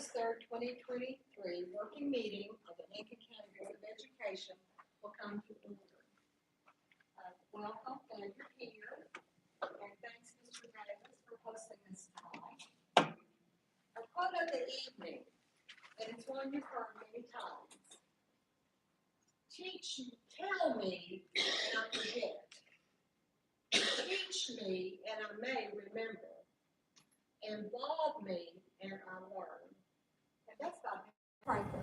August 3rd, 2023, working meeting of the Lincoln County Board of Education will come to order. Welcome, glad you're here, and thanks, Mr. Davis, for hosting this time. A quote of the evening, and it's one you've heard many times. Tell me, and I forget. Teach me, and I may remember. Involve me, and I learn. And that's about Franklin.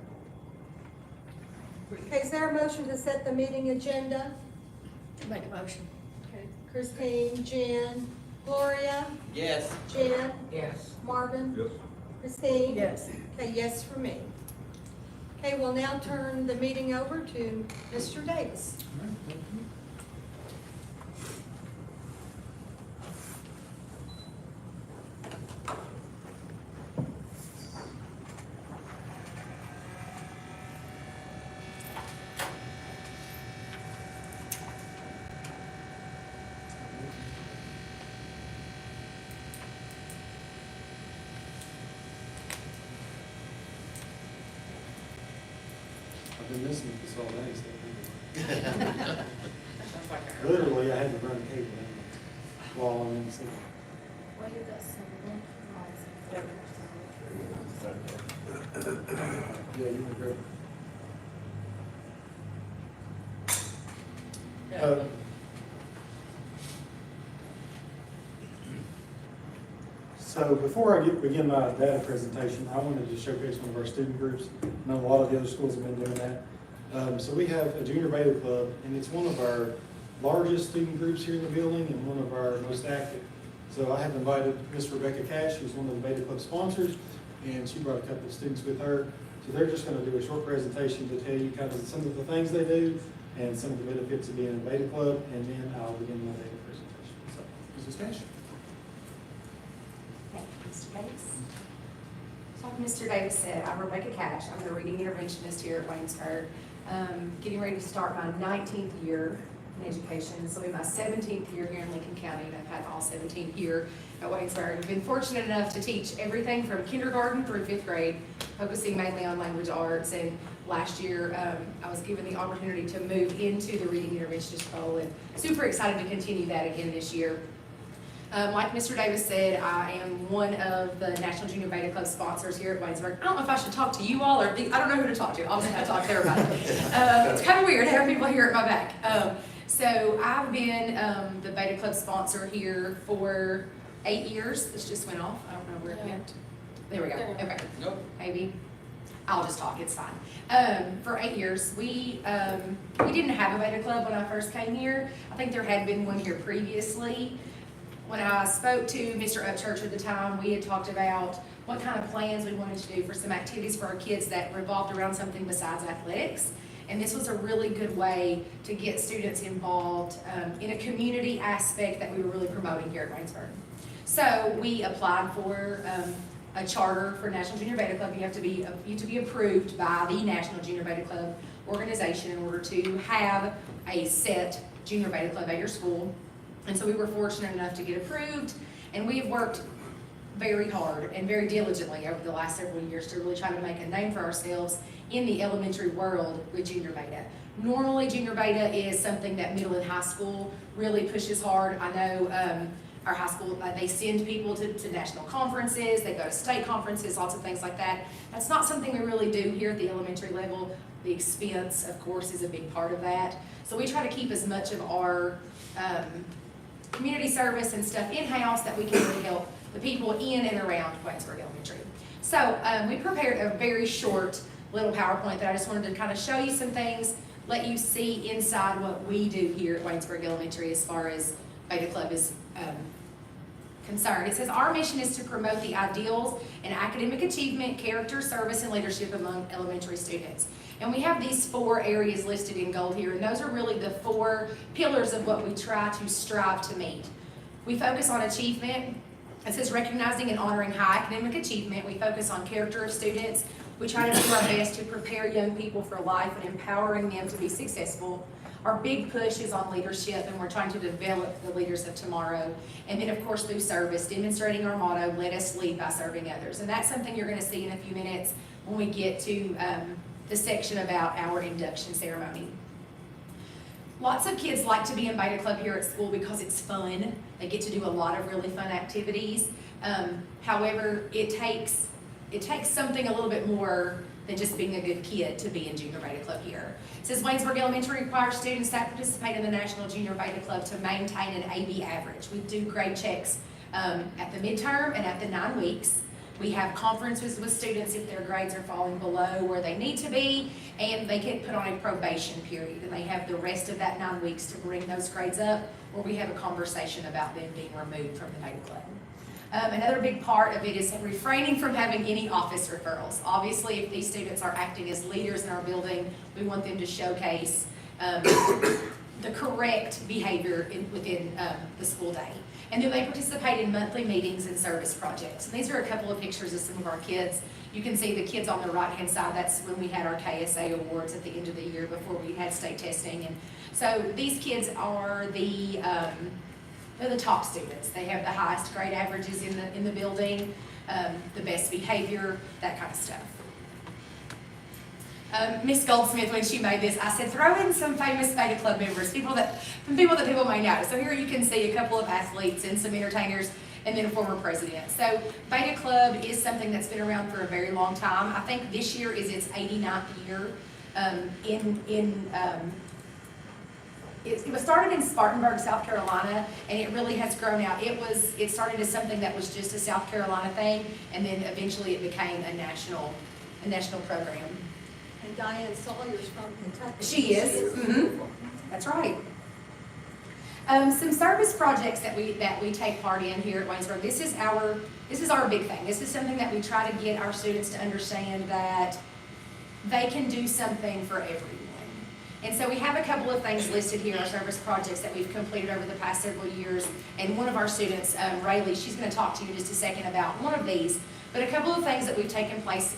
Okay, is there a motion to set the meeting agenda? Make a motion. Okay, Christine, Jen, Gloria, Yes. Jen, Yes. Marvin, Yes. Christine. Yes. Okay, yes for me. Okay, we'll now turn the meeting over to Mr. Davis. I've been missing this all day, so. Literally, I had to run a cable down while I'm in the city. What is that symbol? Yeah, you were great. So before I begin my data presentation, I wanted to showcase one of our student groups. I know a lot of the other schools have been doing that. So we have a junior beta club, and it's one of our largest student groups here in the building and one of our most active. So I have invited Miss Rebecca Cash, who's one of the beta club sponsors, and she brought a couple of students with her. So they're just going to do a short presentation to tell you kind of some of the things they do and some of the benefits of being in a beta club, and then I'll begin my data presentation. So, Mrs. Cash. Thank you, Mr. Davis. So like Mr. Davis said, I'm Rebecca Cash. I'm the reading interventionist here at Waynesburg. Getting ready to start my 19th year in education. This will be my 17th year here in Lincoln County, and I've had all 17 here at Waynesburg. I've been fortunate enough to teach everything from kindergarten through 5th grade, focusing mainly on language arts. And last year, I was given the opportunity to move into the reading interventionist role, and super excited to continue that again this year. Like Mr. Davis said, I am one of the National Junior Beta Club sponsors here at Waynesburg. I don't know if I should talk to you all, or I don't know who to talk to. I'll just have to talk to everybody. It's kind of weird having people here at my back. So I've been the Beta Club sponsor here for 8 years. This just went off. I don't know where it went. There we go. Okay. Nope. Maybe. I'll just talk, it's fine. For 8 years, we didn't have a Beta Club when I first came here. I think there had been one here previously. When I spoke to Mr. Upchurch at the time, we had talked about what kind of plans we wanted to do for some activities for our kids that revolved around something besides athletics. And this was a really good way to get students involved in a community aspect that we were really promoting here at Waynesburg. So we applied for a charter for National Junior Beta Club. You have to be approved by the National Junior Beta Club organization in order to have a set Junior Beta Club at your school. And so we were fortunate enough to get approved, and we have worked very hard and very diligently over the last several years to really try to make a name for ourselves in the elementary world with Junior Beta. Normally, Junior Beta is something that middle and high school really pushes hard. I know our high school, they send people to national conferences, they go to state conferences, lots of things like that. That's not something we really do here at the elementary level. The expense, of course, is a big part of that. So we try to keep as much of our community service and stuff in-house that we can really help the people in and around Waynesburg Elementary. So we prepared a very short little PowerPoint that I just wanted to kind of show you some things, let you see inside what we do here at Waynesburg Elementary as far as Beta Club is concerned. It says, our mission is to promote the ideals in academic achievement, character, service, and leadership among elementary students. And we have these 4 areas listed in gold here, and those are really the 4 pillars of what we try to strive to meet. We focus on achievement. It says recognizing and honoring high academic achievement. We focus on character of students. We try to do our best to prepare young people for life and empowering them to be successful. our big push is on leadership, and we're trying to develop the leaders of tomorrow. And then, of course, through service, demonstrating our motto, let us lead by serving others. And that's something you're gonna see in a few minutes when we get to the section about our induction ceremony. Lots of kids like to be in Beta Club here at school because it's fun. They get to do a lot of really fun activities. However, it takes something a little bit more than just being a good kid to be in Junior Beta Club here. It says Waynesburg Elementary requires students that participate in the National Junior Beta Club to maintain an AB average. We do grade checks at the midterm and at the 9 weeks. We have conferences with students if their grades are falling below where they need to be, and they get put on a probation period, and they have the rest of that 9 weeks to bring those grades up, or we have a conversation about them being removed from the Beta Club. Another big part of it is refraining from having any office referrals. Obviously, if these students are acting as leaders in our building, we want them to showcase the correct behavior within the school day. And then they participate in monthly meetings and service projects. And these are a couple of pictures of some of our kids. You can see the kids on the right-hand side. That's when we had our KSA awards at the end of the year before we had state testing. And so these kids are they're the top students. They have the highest grade averages in the building, the best behavior, that kind of stuff. Miss Goldsmith, when she made this, I said, throw in some famous Beta Club members, people that people may know. So here you can see a couple of athletes and some entertainers, and then a former president. So Beta Club is something that's been around for a very long time. I think this year is its 89th year. It was started in Spartanburg, South Carolina, and it really has grown out. It started as something that was just a South Carolina thing, and then eventually it became a national program. And Diane Sawyer's from Kentucky. She is. Mm-hmm. That's right. Some service projects that we take part in here at Waynesburg. This is our big thing. This is something that we try to get our students to understand that they can do something for everyone. And so we have a couple of things listed here, our service projects that we've completed over the past several years. And one of our students, Rayleigh, she's going to talk to you in just a second about one of these. But a couple of things that have taken place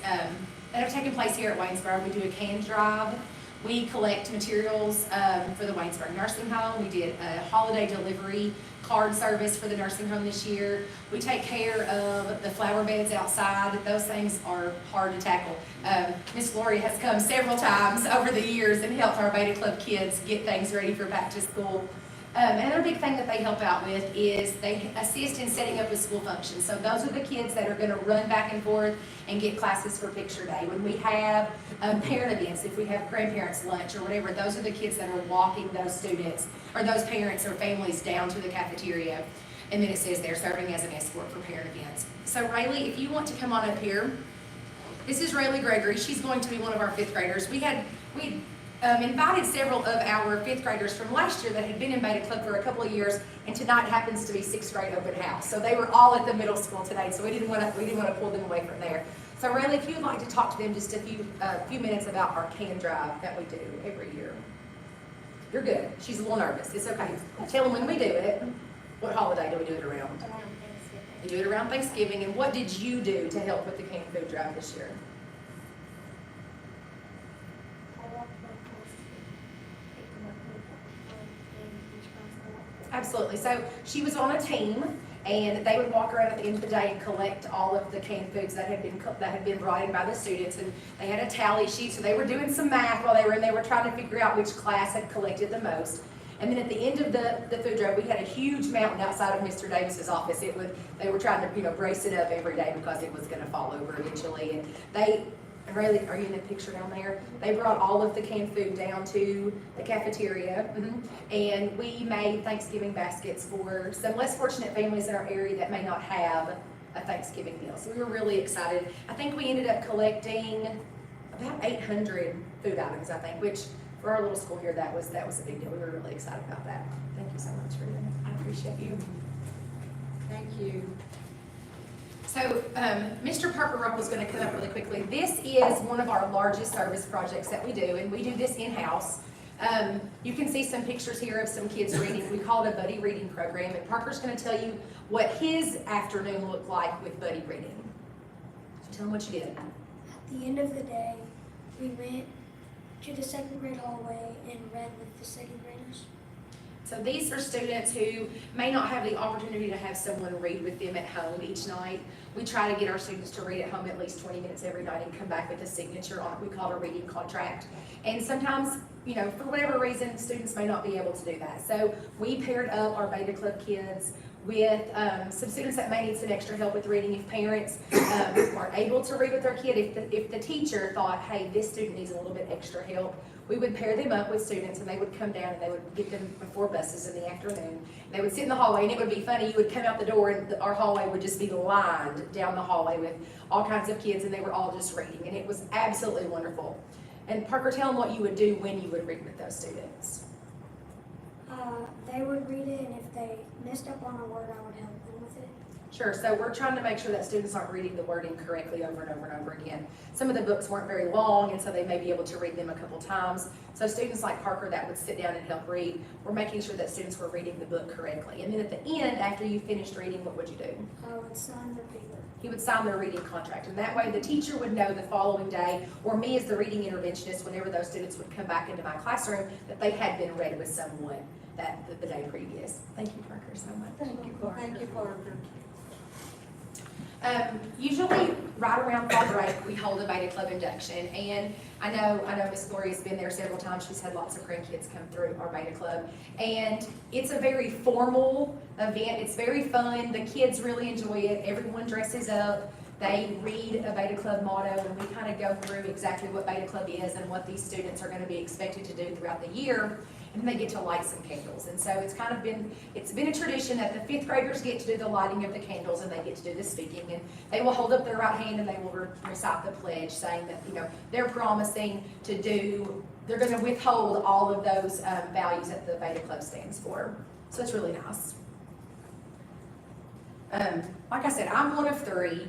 here at Waynesburg. We do a can drive. We collect materials for the Waynesburg Nursing Home. We did a holiday delivery card service for the nursing home this year. We take care of the flower beds outside. Those things are hard to tackle. Miss Gloria has come several times over the years and helped our Beta Club kids get things ready for back to school. Another big thing that they help out with is they assist in setting up the school functions. So those are the kids that are going to run back and forth and get classes for picture day. When we have parent events, if we have grandparents' lunch or whatever, those are the kids that are walking those students or those parents or families down to the cafeteria. And then it says they're serving as an escort for parent events. So Rayleigh, if you want to come on up here, this is Rayleigh Gregory. She's going to be one of our 5th graders. We invited several of our 5th graders from last year that had been in Beta Club for a couple of years, and tonight happens to be 6th grade open house. So they were all at the middle school today, so we didn't want to pull them away from there. So Rayleigh, if you'd like to talk to them just a few minutes about our can drive that we do every year. You're good. She's a little nervous. It's okay. Tell them when we do it. What holiday do we do it around? We do it around Thanksgiving. And what did you do to help with the canned food drive this year? Absolutely. So she was on a team, and they would walk around at the end of the day and collect all of the canned foods that had been brought in by the students, and they had a tally sheet. So they were doing some math while they were in. They were trying to figure out which class had collected the most. And then at the end of the food drive, we had a huge mountain outside of Mr. Davis's office. They were trying to brace it up every day because it was going to fall over eventually. And Rayleigh, are you in the picture down there? They brought all of the canned food down to the cafeteria, and we made Thanksgiving baskets for some less fortunate families in our area that may not have a Thanksgiving meal. So we were really excited. I think we ended up collecting about 800 food items, I think, which for our little school here, that was a big deal. We were really excited about that. Thank you so much for doing it. I appreciate you. Thank you. So Mr. Purple is going to come up really quickly. This is one of our largest service projects that we do, and we do this in-house. You can see some pictures here of some kids reading. We call it a buddy reading program, and Parker's going to tell you what his afternoon looked like with buddy reading. So tell him what you did. At the end of the day, we went to the second grade hallway and read with the second graders. So these are students who may not have the opportunity to have someone read with them at home each night. We try to get our students to read at home at least 20 minutes every night and come back with a signature on what we call a reading contract. And sometimes, for whatever reason, students may not be able to do that. So we paired up our Beta Club kids with some students that may need some extra help with reading. If parents aren't able to read with their kid, if the teacher thought, hey, this student needs a little bit extra help, we would pair them up with students and they would come down and they would get them before buses in the afternoon. They would sit in the hallway and it would be funny. You would come out the door and our hallway would just be lined down the hallway with all kinds of kids and they were all just reading and it was absolutely wonderful. And Parker, tell them what you would do when you would read with those students. They would read it, and if they messed up on a word, I would help them with it. Sure, so we're trying to make sure that students aren't reading the wording correctly over and over and over again. Some of the books weren't very long, and so they may be able to read them a couple times. So students like Parker that would sit down and help read, we're making sure that students were reading the book correctly. And then at the end, after you finished reading, what would you do? I would sign their paper. He would sign their reading contract, and that way the teacher would know the following day, or me as the reading interventionist, whenever those students would come back into my classroom, that they had been read with someone the day previous. Thank you, Parker, so much. Thank you, Parker. Thank you, Parker. Usually right around fall break, we hold a Beta Club induction, and I know Miss Gloria's been there several times. She's had lots of grandkids come through our Beta Club, and it's a very formal event. It's very fun. The kids really enjoy it. Everyone dresses up. They read a Beta Club motto, and we kind of go through exactly what Beta Club is and what these students are going to be expected to do throughout the year. And then they get to light some candles. And so it's been a tradition that the fifth graders get to do the lighting of the candles and they get to do the speaking. And they will hold up their right hand and they will recite the pledge saying that, they're promising they're going to withhold all of those values that the Beta Club stands for. So it's really nice. Like I said, I'm one of three.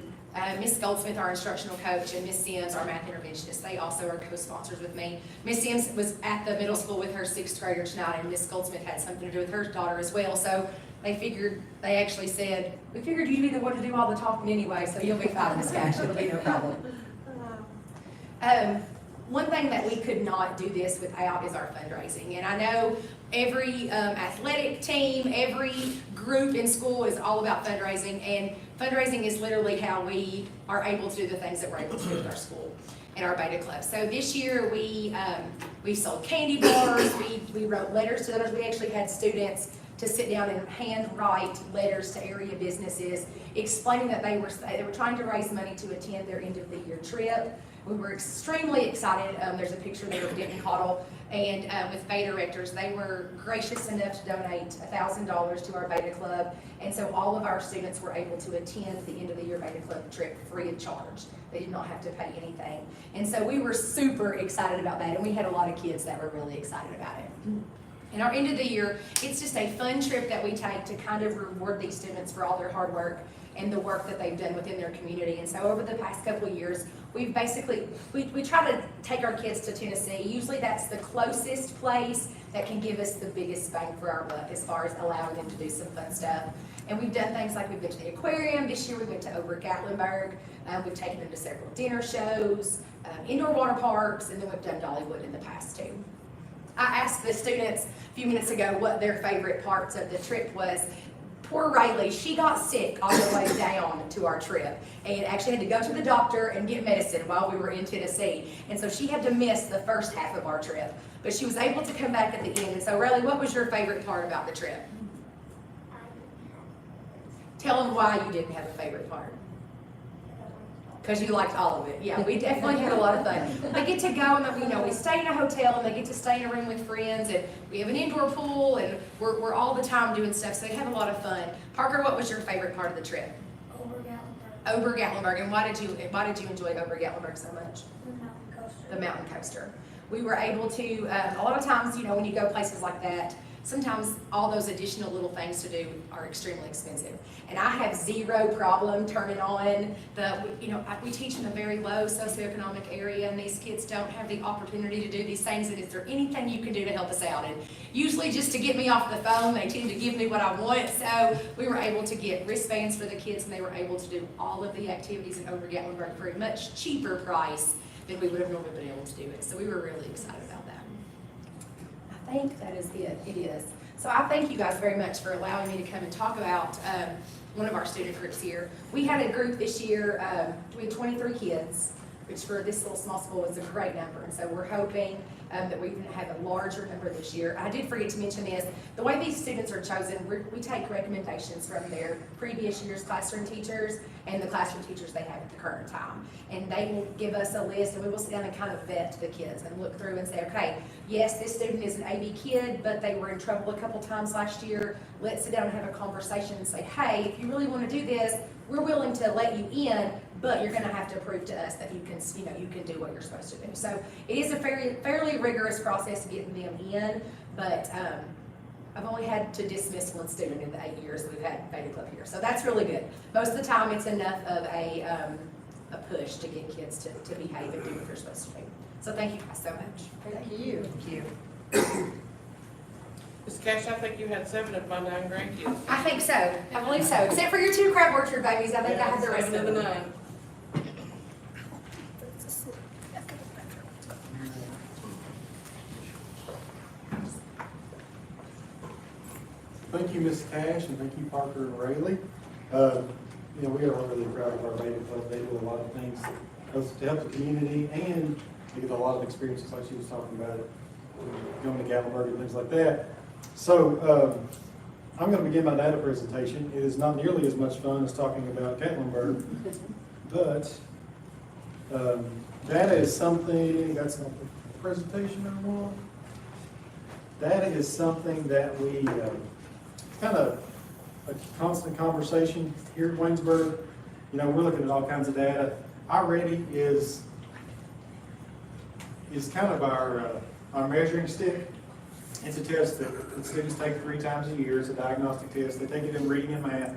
Miss Goldsmith, our instructional coach, and Miss Sims, our math interventionist, they also are co-sponsors with me. Miss Sims was at the middle school with her sixth grader tonight, and Miss Goldsmith had something to do with her daughter as well. So they actually said, we figured you'd be the one to do all the talking anyway, so you'll be fine, Miss Cash, it'll be no problem. One thing that we could not do this without is our fundraising. And I know every athletic team, every group in school is all about fundraising, and fundraising is literally how we are able to do the things that we're able to do with our school and our Beta Club. So this year we sold candy bars, we wrote letters to others. We actually had students to sit down and hand write letters to area businesses explaining that they were trying to raise money to attend their end of the year trip. We were extremely excited. There's a picture there of Denton Cottle and with Beta Rectors. They were gracious enough to donate $1,000 to our Beta Club, and so all of our students were able to attend the end of the year Beta Club trip free of charge. They did not have to pay anything. And so we were super excited about that, and we had a lot of kids that were really excited about it. And our end of the year, it's just a fun trip that we take to kind of reward these students for all their hard work and the work that they've done within their community. And so over the past couple of years, we've basically, we try to take our kids to Tennessee. Usually that's the closest place that can give us the biggest bang for our buck as far as allowing them to do some fun stuff. And we've done things like we've been to the aquarium. This year we went to Gatlinburg. We've taken them to several dinner shows, indoor water parks, and then we've done Dollywood in the past too. I asked the students a few minutes ago what their favorite parts of the trip was. Poor Rayleigh, she got sick all the way down to our trip and actually had to go to the doctor and get medicine while we were in Tennessee. And so she had to miss the first half of our trip, but she was able to come back at the end. And so Rayleigh, what was your favorite part about the trip? Tell them why you didn't have a favorite part. Because you liked all of it. Yeah, we definitely had a lot of fun. They get to go and we stay in a hotel and they get to stay in a room with friends, and we have an indoor pool, and we're all the time doing stuff, so they have a lot of fun. Parker, what was your favorite part of the trip? Ober-Gatlinburg. And why did you enjoy Ober-Gatlinburg so much? The mountain coaster. The mountain coaster. We were able to, a lot of times, when you go places like that, sometimes all those additional little things to do are extremely expensive. And I have zero problem turning on we teach in a very low socioeconomic area, and these kids don't have the opportunity to do these things. And is there anything you can do to help us out? And usually just to get me off the phone, they tend to give me what I want. So we were able to get wristbands for the kids, and they were able to do all of the activities in Ober-Gatlinburg for a much cheaper price than we would have normally been able to do it. So we were really excited about that. I think that is it. It is. So I thank you guys very much for allowing me to come and talk about one of our student groups here. We had a group this year, we had 23 kids, which for this little small school is a great number. And so we're hoping that we can have a larger number this year. I did forget to mention this. The way these students are chosen, we take recommendations from their previous year's classroom teachers and the classroom teachers they have at the current time. And they will give us a list, and we will sit down and kind of vet the kids and look through and say, okay, yes, this student is an AB kid, but they were in trouble a couple times last year. Let's sit down and have a conversation and say, hey, if you really want to do this, we're willing to let you in, but you're going to have to prove to us that you can, you can do what you're supposed to do. So it is a fairly rigorous process to get them in, but I've only had to dismiss one student in the 8 years we've had Beta Club here. So that's really good. Most of the time, it's enough of a push to get kids to behave and do what they're supposed to do. So thank you guys so much. Thank you. Thank you. Ms. Cash, I think you had 7 of my 9 grandkids. I think so. I believe so. Except for your 2 crab orchard babies. I think I had the rest 7 of of the them. 9. Thank you, Ms. Cash, and thank you, Parker and Rayleigh. We are really proud of our Beta Club. They do a lot of things to help the community, and they get a lot of experiences like she was talking about it, going to Gatlinburg and things like that. So I'm going to begin my data presentation. It is not nearly as much fun as talking about Gatlinburg, but data is something, that's not the presentation I want. Data is something that we kind of a constant conversation here at Waynesburg. We're looking at all kinds of data. iReady is kind of our measuring stick. It's a test that students take 3 times a year. It's a diagnostic test. They take it in reading and math.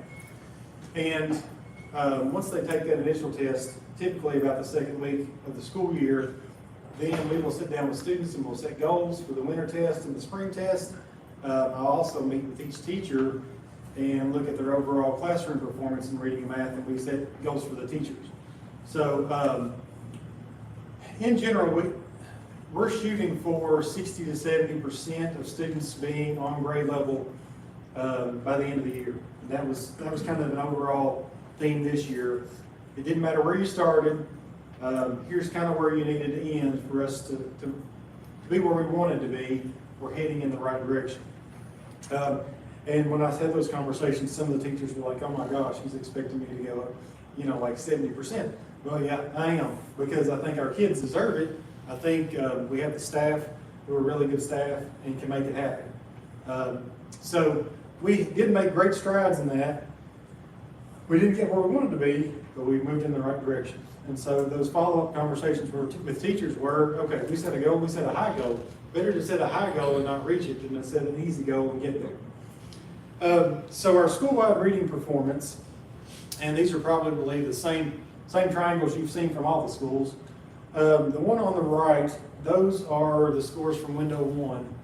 And once they take that initial test, typically about the 2nd week of the school year, then we will sit down with students and we'll set goals for the winter test and the spring test. I'll also meet with each teacher and look at their overall classroom performance in reading and math, and we set goals for the teachers. So in general, we're shooting for 60 to 70% of students being on grade level by the end of the year. And that was kind of an overall theme this year. It didn't matter where you started. Here's kind of where you needed to end for us to be where we wanted to be. We're heading in the right direction. And when I had those conversations, some of the teachers were like, oh my gosh, he's expecting me to go up, like 70%. Well, yeah, I am, because I think our kids deserve it. I think we have the staff who are really good staff and can make it happen. So we did make great strides in that. We didn't get where we wanted to be, but we moved in the right direction. And so those follow-up conversations with teachers were, okay, we set a goal, we set a high goal. Better to set a high goal and not reach it than to set an easy goal and get there. So our school-wide reading performance, and these are probably the same triangles you've seen from all the schools. The one on the right, those are the scores from window 1.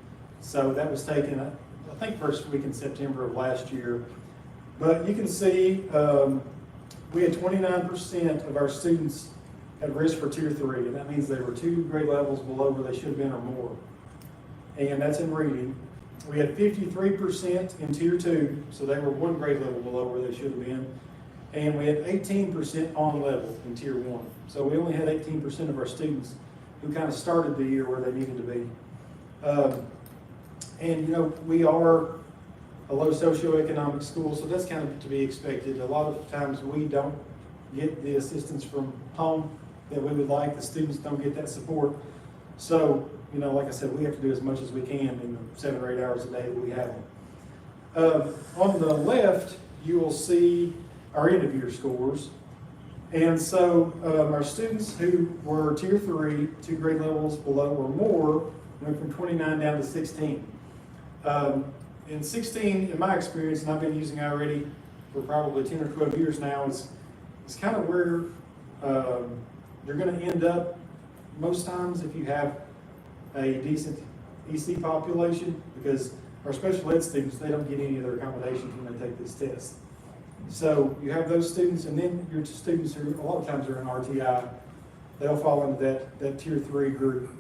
So that was taken, I think, first week in September of last year. But you can see we had 29% of our students at risk for Tier 3, and that means they were 2 grade levels below where they should have been or more. And that's in reading. We had 53% in Tier 2, so they were 1 grade level below where they should have been. And we had 18% on level in Tier 1. So we only had 18% of our students who kind of started the year where they needed to be. And we are a low socioeconomic school, so that's kind of to be expected. A lot of times we don't get the assistance from home that we would like. The students don't get that support. So, like I said, we have to do as much as we can in the 7 or 8 hours a day that we have them. On the left, you will see our end of year scores. And so our students who were Tier 3, 2 grade levels below or more, went from 29 down to 16. And 16, in my experience, and I've been using iReady for probably 10 or 12 years now, is kind of where you're going to end up most times if you have a decent EC population, because our special ed students, they don't get any of their accommodations when they take this test. So you have those students, and then your students who a lot of times are in RTI, they'll fall into that tier 3 group.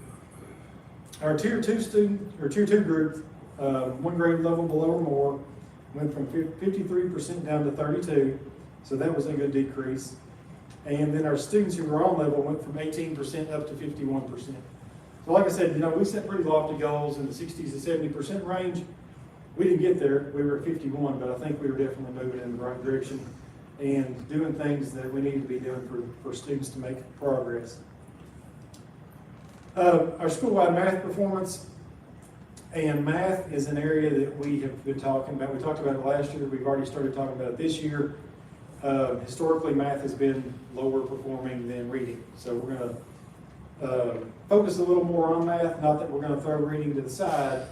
Our tier 2 group, one grade level below or more, went from 53% down to 32%, so that was a good decrease. And then our students who were on level went from 18% up to 51%. So like I said, we set pretty lofty goals in the 60s to 70% range. We didn't get there, we were at 51, but I think we were definitely moving in the right direction and doing things that we need to be doing for students to make progress. Our school-wide math performance, and math is an area that we have been talking about. We talked about it last year, we've already started talking about it this year. Historically, math has been lower performing than reading, so we're going to focus a little more on math. Not that we're going to throw reading to the side,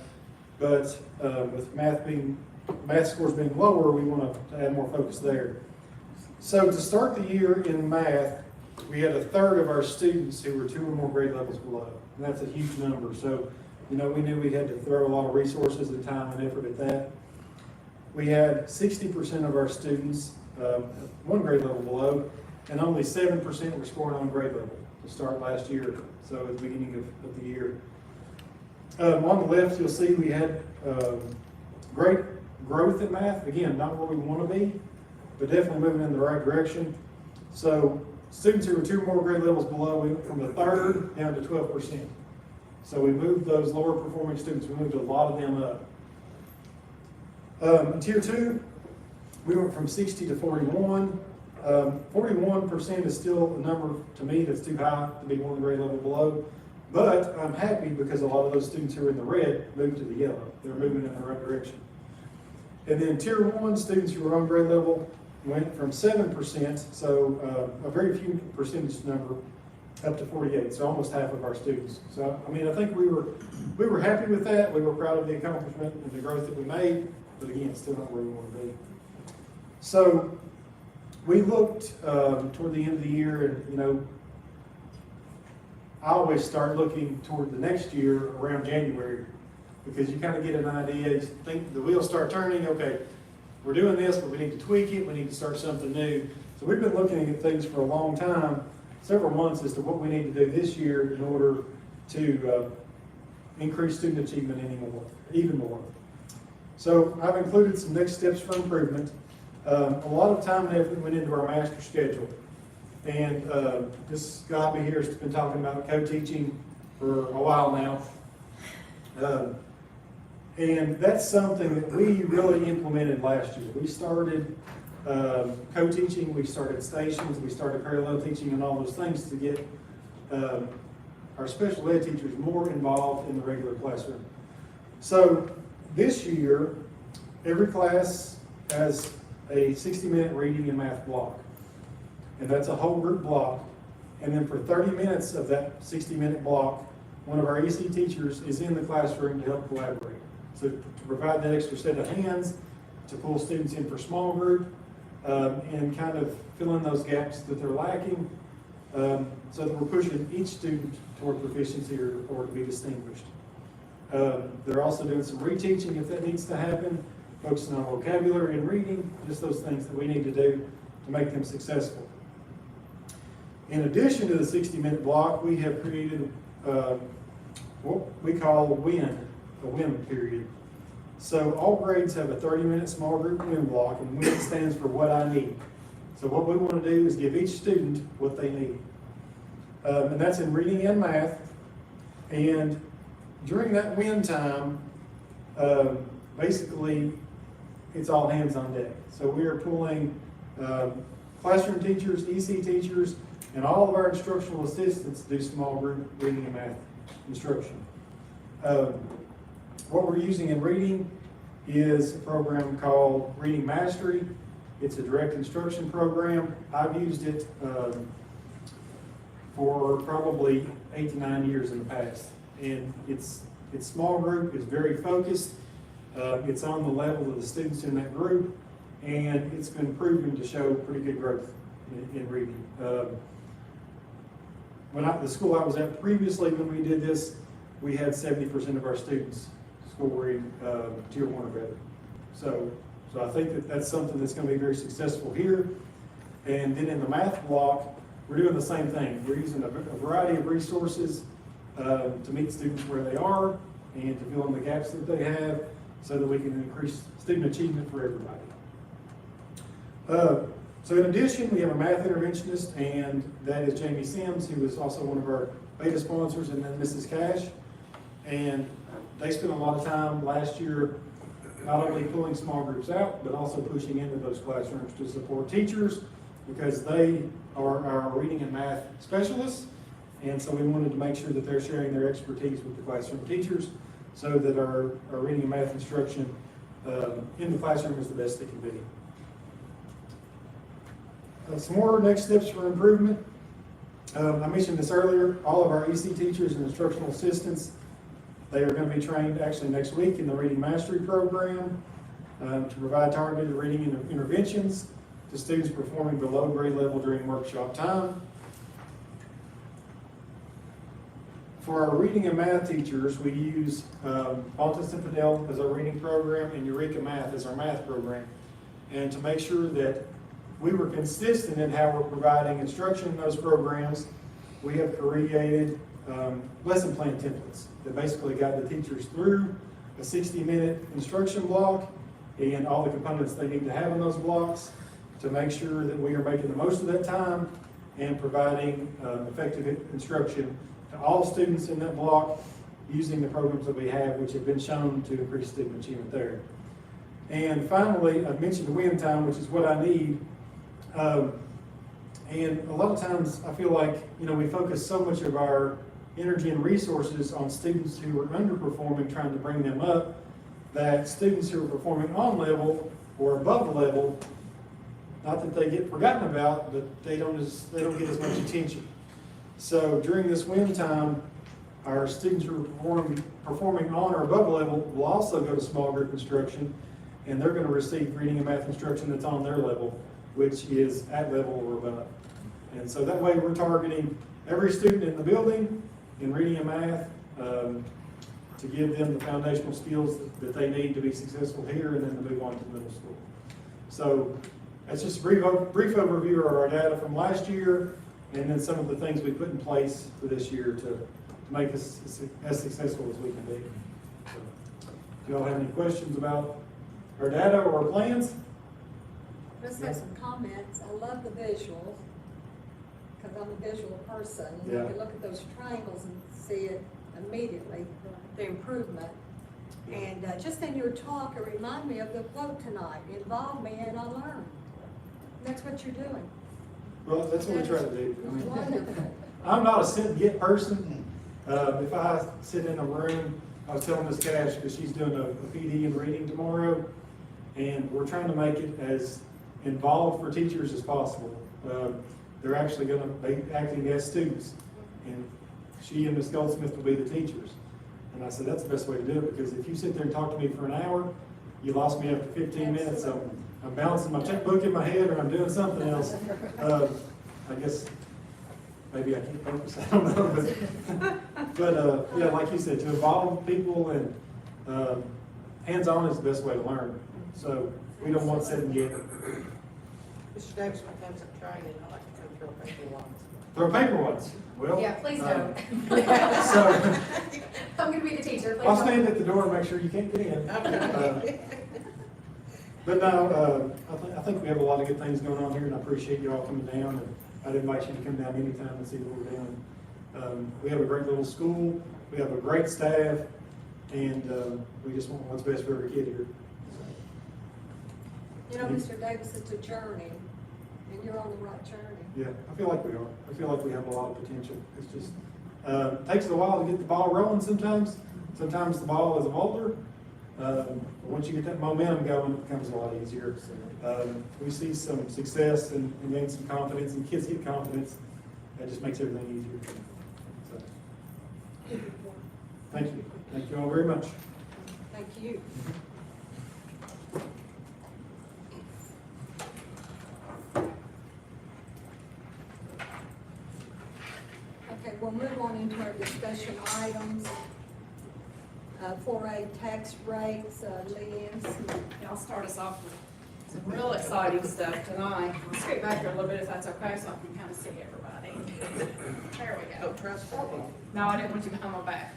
but with math scores being lower, we want to add more focus there. So to start the year in math, we had a third of our students who were 2 or more grade levels below, and that's a huge number. So we knew we had to throw a lot of resources and time and effort at that. We had 60% of our students 1 grade level below, and only 7% were scoring on grade level to start last year, so at the beginning of the year. On the left, you'll see we had great growth in math. Again, not where we want to be, but definitely moving in the right direction. So students who were 2 or more grade levels below, we went from a third down to 12%. So we moved those lower performing students, we moved a lot of them up. In tier 2, we went from 60 to 41. 41% is still a number to me that's too high to be 1 grade level below. But I'm happy because a lot of those students who are in the red moved to the yellow. They're moving in the right direction. And then tier 1 students who were on grade level went from 7%, so a very few percentage number, up to 48, so almost half of our students. So, I think we were happy with that. We were proud of the accomplishment and the growth that we made, but again, still not where we want to be. So we looked toward the end of the year, and I always start looking toward the next year around January, because you kind of get an idea, you think the wheels start turning, okay, we're doing this, but we need to tweak it, we need to start something new. So we've been looking at things for a long time, several months, as to what we need to do this year in order to increase student achievement even more. So I've included some next steps for improvement. A lot of time and effort went into our master schedule. And this guy here has been talking about co-teaching for a while now. And that's something that we really implemented last year. We started co-teaching, we started stations, we started parallel teaching and all those things to get our special ed teachers more involved in the regular classroom. So this year, every class has a 60-minute reading and math block. And that's a whole group block. And then for 30 minutes of that 60-minute block, one of our EC teachers is in the classroom to help collaborate. So to provide that extra set of hands, to pull students in for small group, and kind of fill in those gaps that they're lacking, so that we're pushing each student toward proficiency or to be distinguished. They're also doing some reteaching if that needs to happen, focusing on vocabulary and reading, just those things that we need to do to make them successful. In addition to the 60-minute block, we have created what we call a WIN period. So all grades have a 30-minute small group WIN block, and WIN stands for what I need. So what we want to do is give each student what they need. And that's in reading and math. And during that WIN time, basically, it's all hands on deck. So we are pulling classroom teachers, EC teachers, and all of our instructional assistants to do small group reading and math instruction. What we're using in reading is a program called Reading Mastery. It's a direct instruction program. I've used it for probably 8 to 9 years in the past. And it's small group, it's very focused. It's on the level of the students in that group, and it's been proven to show pretty good growth in reading. The school I was at previously, when we did this, we had 70% of our students scoring tier 1 or better. So I think that's something that's going to be very successful here. And then in the math block, we're doing the same thing. We're using a variety of resources to meet students where they are and to fill in the gaps that they have so that we can increase student achievement for everybody. So in addition, we have a math interventionist, and that is Jamie Sims, who is also one of our beta sponsors, and then Mrs. Cash. And they spent a lot of time last year not only pulling small groups out, but also pushing into those classrooms to support teachers, because they are our reading and math specialists. And so we wanted to make sure that they're sharing their expertise with the classroom teachers so that our reading and math instruction in the classroom is the best it can be. Some more next steps for improvement. I mentioned this earlier, all of our EC teachers and instructional assistants, they are going to be trained actually next week in the Reading Mastery Program to provide targeted reading interventions to students performing below grade level during workshop time. For our reading and math teachers, we use Altus and Fidel as our reading program and Eureka Math as our math program. And to make sure that we were consistent in how we're providing instruction in those programs, we have created lesson plan templates that basically guide the teachers through a 60-minute instruction block and all the components they need to have in those blocks to make sure that we are making the most of that time and providing effective instruction to all students in that block using the programs that we have, which have been shown to increase student achievement there. And finally, I mentioned win time, which is what I need. And a lot of times I feel like, we focus so much of our energy and resources on students who are underperforming, trying to bring them up, that students who are performing on level or above level, not that they get forgotten about, but they don't get as much attention. So during this win time, our students who are performing on or above level will also go to small group instruction, and they're going to receive reading and math instruction that's on their level, which is at level or above. And so that way we're targeting every student in the building in reading and math to give them the foundational skills that they need to be successful here and then to move on to middle school. So that's just a brief overview of our data from last year and then some of the things we put in place for this year to make us as successful as we can be. So, do y'all have any questions about our data or our plans? Just have some comments. I love the visuals, because I'm a visual person. Yeah. You can look at those triangles and see it immediately, the improvement. And just in your talk, it reminded me of the quote tonight, involve me and I learn. That's what you're doing. Well, that's what we try to do. I mean, Wonderful. I'm not a sit-and-get person. If I sit in a room, I was telling Ms. Cash, because she's doing a PD in reading tomorrow, and we're trying to make it as involved for teachers as possible. They're actually going to be acting as students, and she and Ms. Goldsmith will be the teachers. And I said, that's the best way to do it, because if you sit there and talk to me for an hour, you lost me after 15 minutes, so I'm balancing my checkbook in my head or I'm doing something else. I guess maybe I can't focus, I don't know. But yeah, like you said, to involve people and hands-on is the best way to learn. So we don't want sit and get. Mr. Davis, when it comes to training, I like to come throw paper ones. Throw paper ones. Well, Yeah, please don't. So I'm gonna be the teacher, please I'll don't. stand at the door and make sure you can't get in. But no, I think we have a lot of good things going on here, and I appreciate you all coming down. And I'd invite you to come down anytime and see what we're doing. We have a great little school. We have a great staff, and we just want what's best for every kid here. You know, Mr. Davis, it's a journey, and you're on the right journey. Yeah, I feel like we are. I feel like we have a lot of potential. It's just takes a while to get the ball rolling sometimes. Sometimes the ball is a boulder. But once you get that momentum going, it becomes a lot easier. We see some success and gain some confidence, and kids get confidence. That just makes everything easier. So, thank you. Thank you all very much. Thank you. Okay, we'll move on into our discussion items. 4A tax rates, Leanne. I'll start us off with some real exciting stuff tonight. I'll scoot back here a little bit if that's okay, so I can kind of see everybody. There we go. Don't transform them. No, I didn't want you behind my back.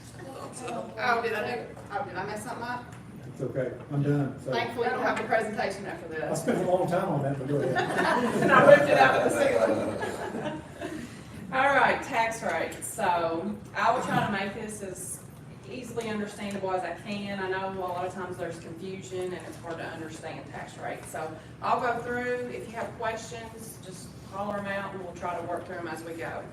Oh, did I mess something up? It's okay, I'm done. So Thankfully, you don't have a presentation after I this. spent a long time on that, but go ahead. And I whipped it out of the ceiling. All right, tax rates. So I will try to make this as easily understandable as I can. I know a lot of times there's confusion and it's hard to understand tax rates. So I'll go through. If you have questions, just holler them out and we'll try to work through them as we go.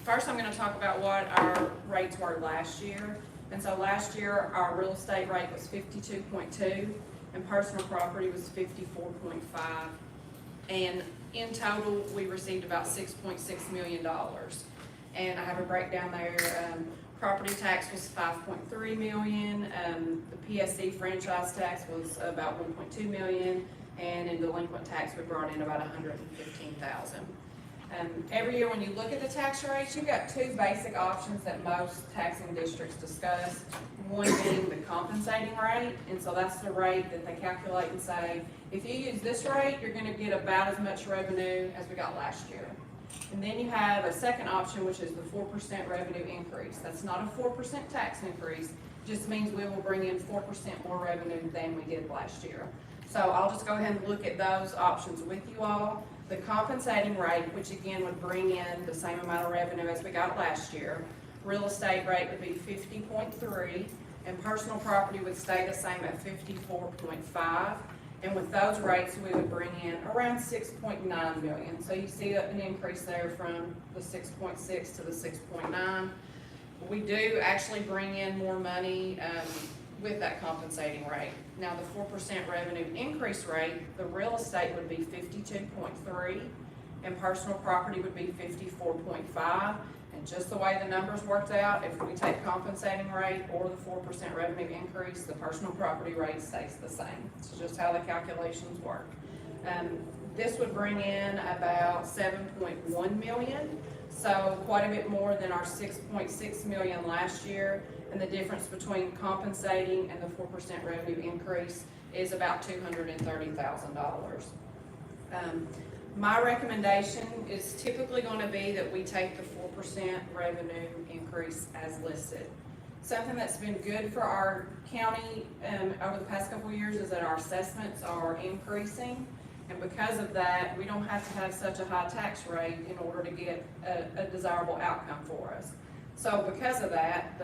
First, I'm going to talk about what our rates were last year. And so last year, our real estate rate was 52.2 and personal property was 54.5. And in total, we received about $6.6 million. And I have a breakdown there. Property tax was $5.3 million. The PSC franchise tax was about $1.2 million. And in delinquent tax, we brought in about $115,000. Every year when you look at the tax rates, you've got two basic options that most taxing districts discuss. One being the compensating rate, and so that's the rate that they calculate and say, if you use this rate, you're gonna get about as much revenue as we got last year. And then you have a second option, which is the 4% revenue increase. That's not a 4% tax increase, just means we will bring in 4% more revenue than we did last year. So I'll just go ahead and look at those options with you all. The compensating rate, which again would bring in the same amount of revenue as we got last year. Real estate rate would be 50.3, and personal property would stay the same at 54.5. And with those rates, we would bring in around 6.9 million. So you see an increase there from the 6.6 to the 6.9. We do actually bring in more money with that compensating rate. Now, the 4% revenue increase rate, the real estate would be 52.3, and personal property would be 54.5. And just the way the numbers worked out, if we take compensating rate or the 4% revenue increase, the personal property rate stays the same. It's just how the calculations work. This would bring in about 7.1 million, so quite a bit more than our 6.6 million last year. And the difference between compensating and the 4% revenue increase is about $230,000. My recommendation is typically going to be that we take the 4% revenue increase as listed. Something that's been good for our county over the past couple of years is that our assessments are increasing. And because of that, we don't have to have such a high tax rate in order to get a desirable outcome for us. So because of that,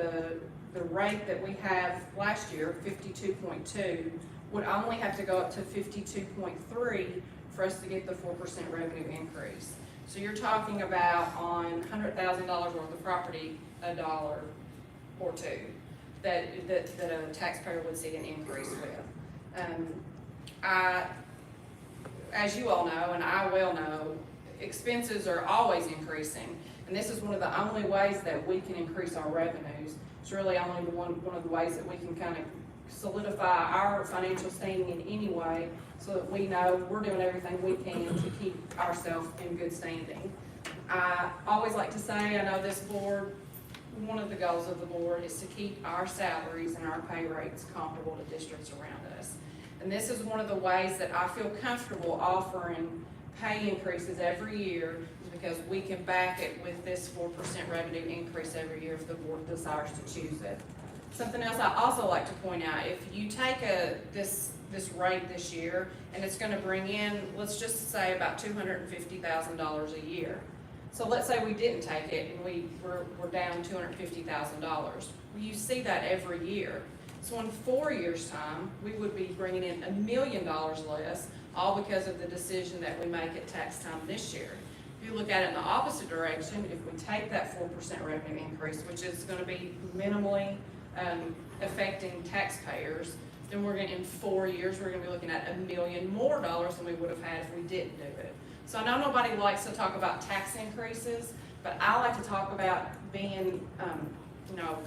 the rate that we have last year, 52.2, would only have to go up to 52.3 for us to get the 4% revenue increase. So you're talking about on $100,000 worth of property, $1 or $2 that a taxpayer would see an increase with. As you all know, and I well know, expenses are always increasing. And this is one of the only ways that we can increase our revenues. It's really only one of the ways that we can kind of solidify our financial standing in any way so that we know we're doing everything we can to keep ourselves in good standing. I always like to say, I know this board, one of the goals of the board is to keep our salaries and our pay rates comparable to districts around us. And this is one of the ways that I feel comfortable offering pay increases every year, is because we can back it with this 4% revenue increase every year if the board desires to choose it. Something else I also like to point out, if you take this rate this year and it's going to bring in, let's just say about $250,000 a year. So let's say we didn't take it and we're down $250,000. Well, you see that every year. So in 4 years' time, we would be bringing in $1 million less, all because of the decision that we make at tax time this year. If you look at it in the opposite direction, if we take that 4% revenue increase, which is going to be minimally affecting taxpayers, then we're going to, in 4 years, we're going to be looking at $1 million more than we would have had if we didn't do it. So I know nobody likes to talk about tax increases, but I like to talk about being,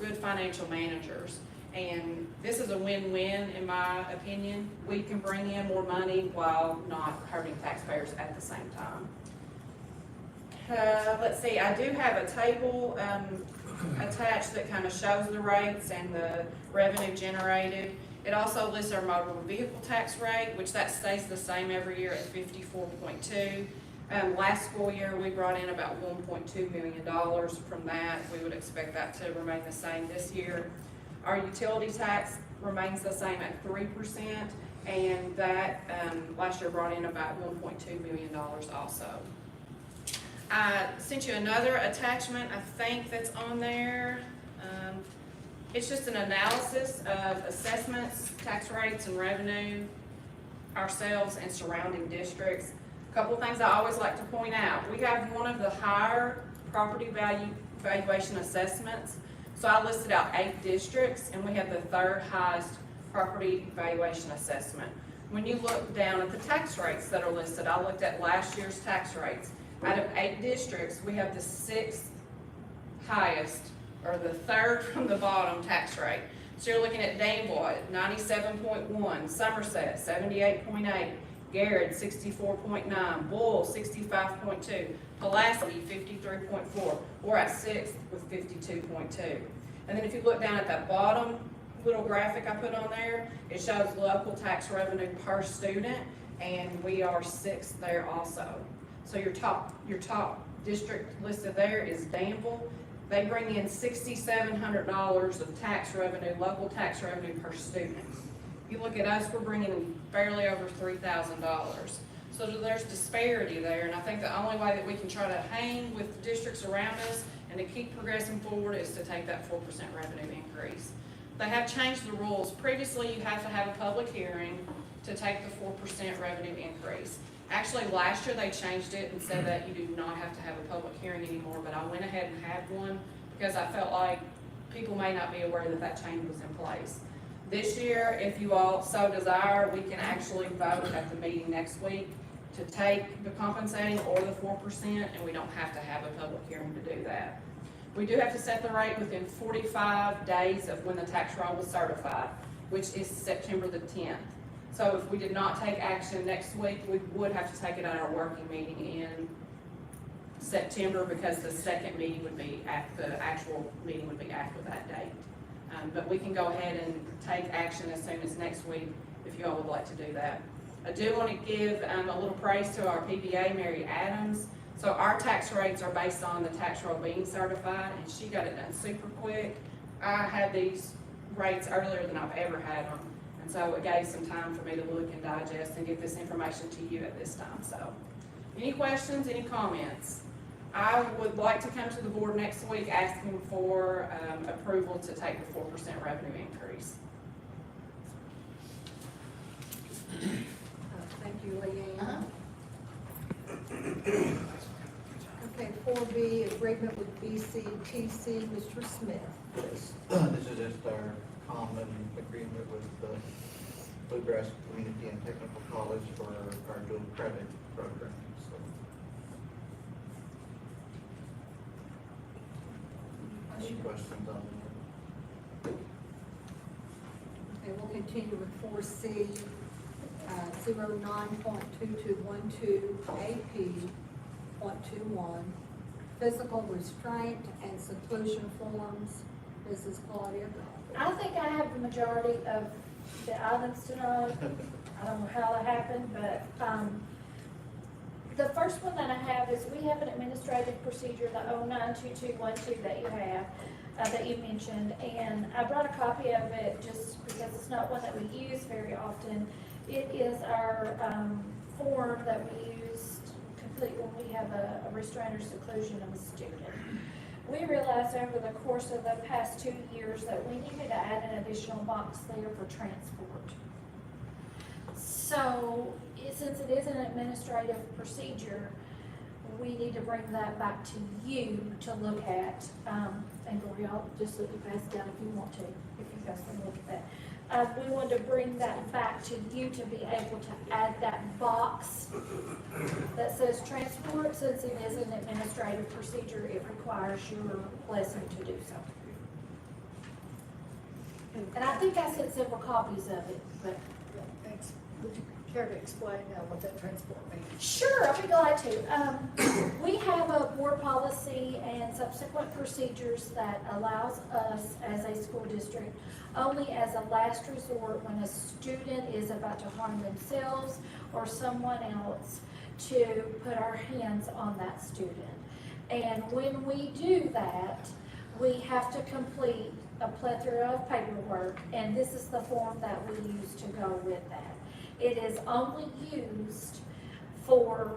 good financial managers. And this is a win-win, in my opinion. We can bring in more money while not hurting taxpayers at the same time. Let's see, I do have a table attached that kind of shows the rates and the revenue generated. It also lists our motor vehicle tax rate, which that stays the same every year at 54.2. Last school year, we brought in about $1.2 million from that. We would expect that to remain the same this year. Our utility tax remains the same at 3%, and that last year brought in about $1.2 million also. I sent you another attachment, I think that's on there. It's just an analysis of assessments, tax rates, and revenue, ourselves and surrounding districts. A couple things I always like to point out. We have one of the higher property valuation assessments. So I listed out 8 districts, and we have the 3rd highest property valuation assessment. When you look down at the tax rates that are listed, I looked at last year's tax rates. Out of 8 districts, we have the 6th highest, or the 3rd from the bottom tax rate. So you're looking at Danville at 97.1, Somerset 78.8, Garrett 64.9, Bull 65.2, Pulaski 53.4. We're at 6th with 52.2. And then if you look down at that bottom little graphic I put on there, it shows local tax revenue per student, and we are 6th there also. So your top district listed there is Danville. They bring in $6,700 of tax revenue, local tax revenue per student. You look at us, we're bringing in barely over $3,000. So there's disparity there, and I think the only way that we can try to hang with the districts around us and to keep progressing forward is to take that 4% revenue increase. They have changed the rules. Previously, you have to have a public hearing to take the 4% revenue increase. Actually, last year they changed it and said that you do not have to have a public hearing anymore, but I went ahead and had one because I felt like people may not be aware that that change was in place. This year, if you all so desire, we can actually vote at the meeting next week to take the compensating or the 4%, and we don't have to have a public hearing to do that. We do have to set the rate within 45 days of when the tax roll was certified, which is September the 10th. So if we did not take action next week, we would have to take it at our working meeting in September, because the second meeting would be the actual meeting would be after that date. But we can go ahead and take action as soon as next week if you all would like to do that. I do want to give a little praise to our PBA, Mary Adams. So our tax rates are based on the tax roll being certified, and she got it done super quick. I had these rates earlier than I've ever had them, and so it gave some time for me to look and digest and get this information to you at this time. So, any questions, any comments? I would like to come to the board next week asking for approval to take the 4% revenue increase. Thank you, Leanne. Okay, 4B, agreement with BCTC, Mr. Smith. This is just our common agreement with the Bluegrass Community and Technical College for our dual credit program. So, any questions on that? Okay, we'll continue with 4C, 09.2212 AP.21, physical restraint and seclusion forms. Mrs. Claudia. I think I have the majority of the items tonight. I don't know how that happened, but, the first one that I have is we have an administrative procedure, the 092212 that you have, that you mentioned, and I brought a copy of it just because it's not one that we use very often. It is our, form that we use to complete when we have a restraint or seclusion of a student. We realized over the course of the past 2 years that we needed to add an additional box there for transport. So, since it is an administrative procedure, we need to bring that back to you to look at, and Gloria, I'll just let you pass it down if you want to, if you guys want to look at that. We want to bring that back to you to be able to add that box that says transport. Since it is an administrative procedure, it requires your blessing to do so. And I think I sent several copies of it, but. Thanks. care to explain what that transport means? Sure, I'll be glad to. We have a board policy and subsequent procedures that allows us as a school district only as a last resort when a student is about to harm themselves or someone else to put our hands on that student. And when we do that, we have to complete a plethora of paperwork, and this is the form that we use to go with that. It is only used for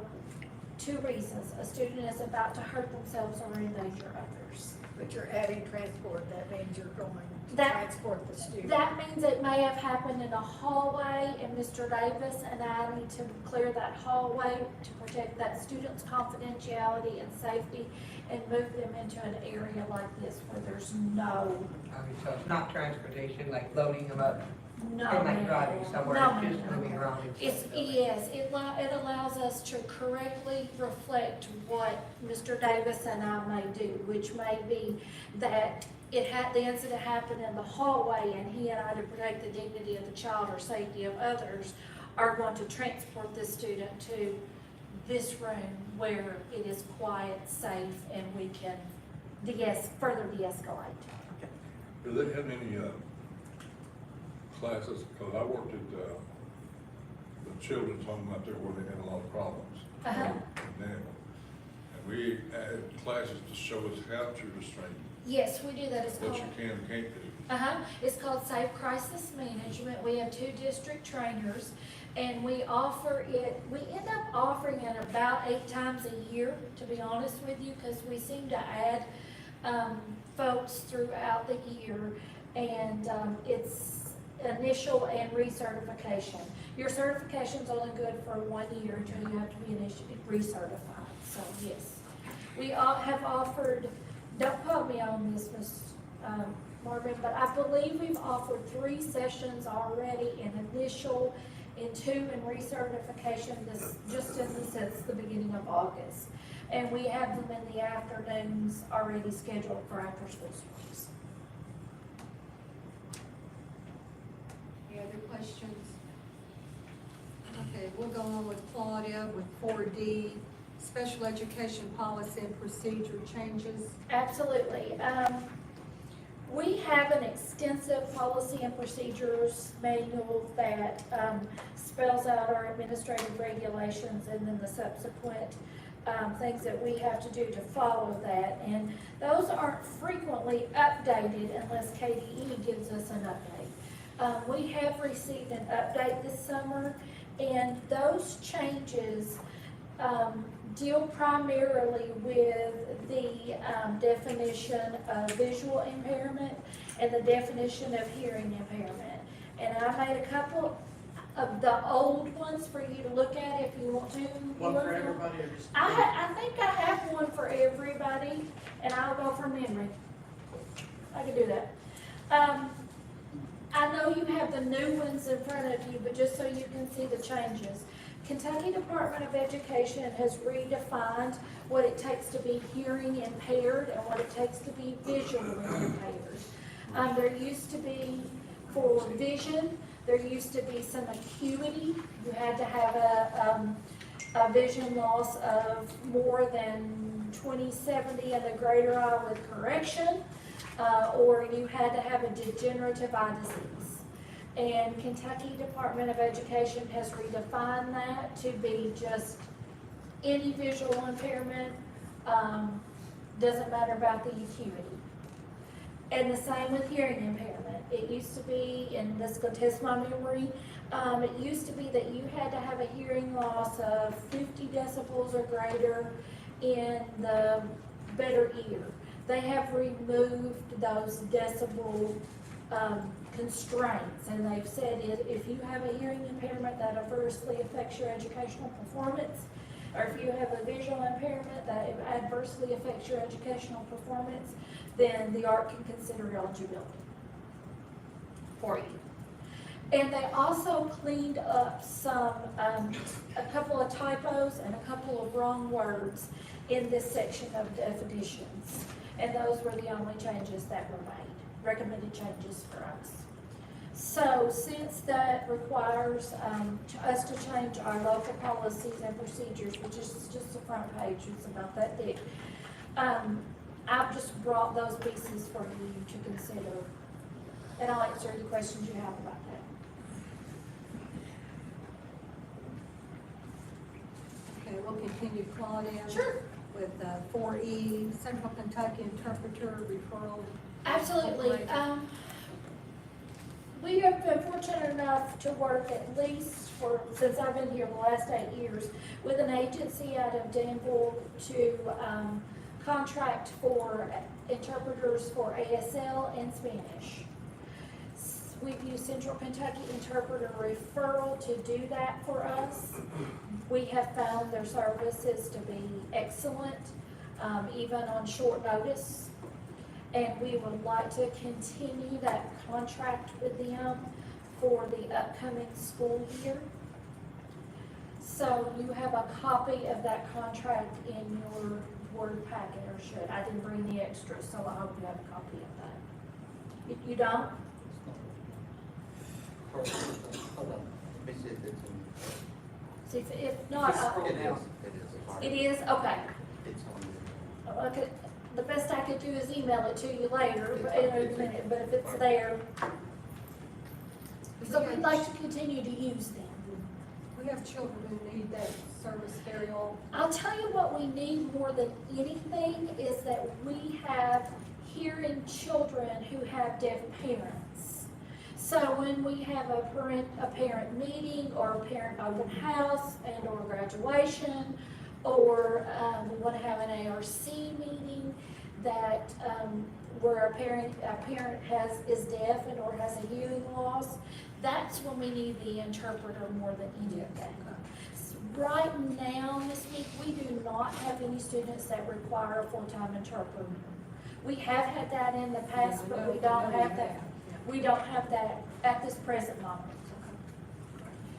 two reasons. A student is about to hurt themselves or endanger others. But you're adding transport, that means you're going to That- transport the student. That means it may have happened in a hallway, and Mr. Davis and I need to clear that hallway to protect that student's confidentiality and safety and move them into an area like this where there's no, So it's not transportation, like loading them up no. and like driving somewhere, No, it's just ma'am. moving around. It's, yes, it allows us to correctly reflect what Mr. Davis and I may do, which may be that the incident happened in the hallway and he and I, to protect the dignity of the child or safety of others, are going to transport this student to this room where it is quiet, safe, and we can further de-escalate. Do they have any, classes, because I worked at, the children's home out there where they had a lot of problems. Uh-huh. In Danville. And we had classes to show us how to restrain, Yes, we do that. It's what called. you can and can't do. It's called Safe Crisis Management. We have 2 district trainers, and we offer it, we end up offering it about 8 times a year, to be honest with you, because we seem to add, folks throughout the year, and, it's initial and recertification. Your certification's only good for 1 year until you have to be recertified, so yes. We all have offered, don't quote me on this, Ms. Marvin, but I believe we've offered 3 sessions already in initial, and 2 in recertification since the beginning of August. And we have them in the afternoons already scheduled for after school service. Any other questions? Okay, we'll go on with Claudia with 4D, special education policy and procedure changes. Absolutely. We have an extensive policy and procedures manual that spells out our administrative regulations and then the subsequent things that we have to do to follow that. And those aren't frequently updated unless KDE gives us an update. We have received an update this summer, and those changes deal primarily with the definition of visual impairment and the definition of hearing impairment. And I made a couple of the old ones for you to look at if you want to. One for everybody or just? I think I have one for everybody, and I'll go from memory. I can do that. I know you have the new ones in front of you, but just so you can see the changes. Kentucky Department of Education has redefined what it takes to be hearing impaired and what it takes to be visually impaired. There used to be, for vision, there used to be some acuity. You had to have a vision loss of more than 20/70 in the greater eye with correction, or you had to have a degenerative eye disease. And Kentucky Department of Education has redefined that to be just any visual impairment, doesn't matter about the acuity. And the same with hearing impairment. It used to be, and this is gonna test my memory, it used to be that you had to have a hearing loss of 50 decibels or greater in the better ear. They have removed those decibel constraints, and they've said if you have a hearing impairment that adversely affects your educational performance, or if you have a visual impairment that adversely affects your educational performance, then the ARC can consider eligibility for you. And they also cleaned up a couple of typos and a couple of wrong words in this section of definitions. And those were the only changes that were made, recommended changes for us. So since that requires, us to change our local policies and procedures, which is just the front page, it's about that thick, I've just brought those pieces for you to consider. And I'll answer any questions you have about that. Okay, we'll continue, Claudia. Sure. With 4E, Central Kentucky Interpreter Referral. Absolutely. We have been fortunate enough to work at least since I've been here the last 8 years, with an agency out of Danville to contract for interpreters for ASL and Spanish. We've used Central Kentucky Interpreter Referral to do that for us. We have found their services to be excellent, even on short notice. And we would like to continue that contract with them for the upcoming school year. So you have a copy of that contract in your board packet, or should. I didn't bring the extra, so I hope you have a copy of that. You don't? Hold on, let me see if it's in. See, if not, It is. it is, okay. It's on there. Okay, the best I could do is email it to you later, but in a minute, but if it's there. So we'd like to continue to use them. We have children who need that service very often. I'll tell you what we need more than anything is that we have hearing children who have deaf parents. So when we have a parent meeting or a parent open house and or graduation, or we want to have an ARC meeting that where a parent is deaf and or has a hearing loss, that's when we need the interpreter more than anything. Right now, Ms. Meek, we do not have any students that require a full-time interpreter. We have had that in the past, but we don't have that. We don't have that at this present moment.